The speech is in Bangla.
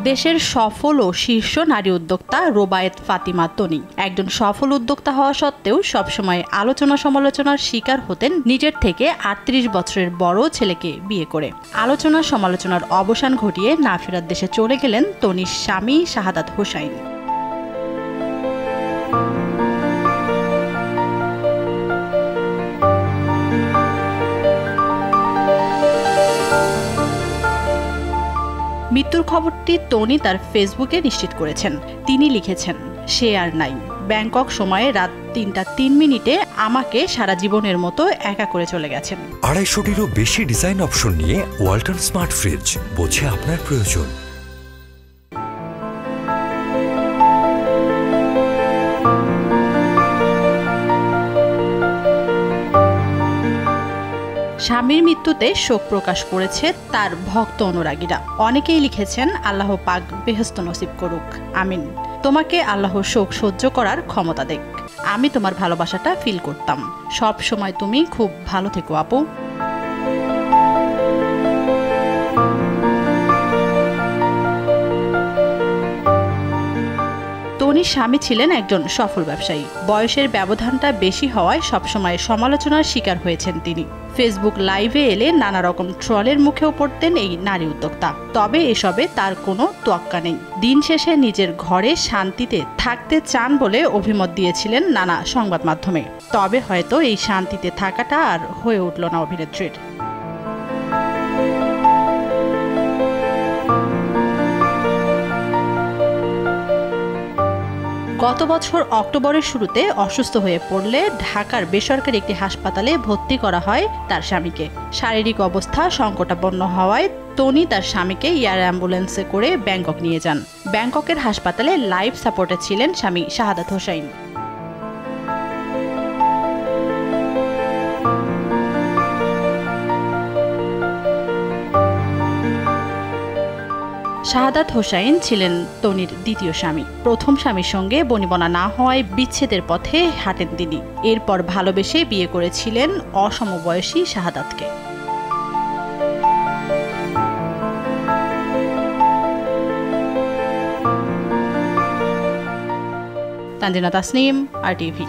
দেশের সফল ও শীর্ষ নারী উদ্যোক্তা রোবায়েত ফাতিমা তনি একজন সফল উদ্যোক্তা হওয়া সত্ত্বেও সবসময় আলোচনা সমালোচনার শিকার হতেন নিজের থেকে ৩৮ বছরের বড় ছেলেকে বিয়ে করে। আলোচনা সমালোচনার অবসান ঘটিয়ে না ফেরার দেশে চলে গেলেন তনির স্বামী শাহাদাত হোসাইন। মৃত্যুর খবরটি তনি তার ফেসবুকে নিশ্চিত করেছেন। তিনি লিখেছেন, সে আর নাই। ব্যাংকক সময়ে রাত ৩টা ৩ আমাকে সারা জীবনের মতো একা করে চলে গেছেন। ২৫০টিরও বেশি ডিজাইন অপশন নিয়ে ওয়ালটন স্মার্ট ফ্রিজ, বোঝে আপনার প্রয়োজন। স্বামীর মৃত্যুতে শোক প্রকাশ করেছে তার ভক্ত অনুরাগীরা। অনেকেই লিখেছেন, আল্লাহ পাক বেহেশত নসিব করুক, আমিন। তোমাকে আল্লাহ শোক সহ্য করার ক্ষমতা দেখ। আমি তোমার ভালোবাসাটা ফিল করতাম। সব সময় তুমি খুব ভালো থেকো আপু। তনির স্বামী ছিলেন একজন সফল ব্যবসায়ী। বয়সের ব্যবধানটা বেশি হওয়ায় সবসময় সমালোচনার শিকার হয়েছেন তিনি। ফেসবুক লাইভে এলে নানা রকম ট্রলের মুখেও পড়তেন এই নারী উদ্যোক্তা। তবে এসবে তার কোনো তোয়াক্কা নেই। দিন শেষে নিজের ঘরে শান্তিতে থাকতে চান বলে অভিমত দিয়েছিলেন নানা সংবাদ মাধ্যমে। তবে হয়তো এই শান্তিতে থাকাটা আর হয়ে উঠল না অভিনেত্রীর। গত বছর অক্টোবরের শুরুতে অসুস্থ হয়ে পড়লে ঢাকার বেসরকারি একটি হাসপাতালে ভর্তি করা হয় তার স্বামীকে। শারীরিক অবস্থা সংকটাপন্ন হওয়ায় তনি তার স্বামীকে এয়ার অ্যাম্বুলেন্সে করে ব্যাংকক নিয়ে যান। ব্যাংককের হাসপাতালে লাইফ সাপোর্টে ছিলেন স্বামী শাহাদাত হোসাইন। শাহাদাত হোসাইন ছিলেন তনির দ্বিতীয় স্বামী। প্রথম স্বামীর সঙ্গে বনিবনা না হওয়ায় বিচ্ছেদের পথে হাঁটেন তিনি। এরপর ভালোবেসে বিয়ে করেছিলেন অসমবয়সী শাহাদাতকে। তানজিনা তাসনিম, RTV।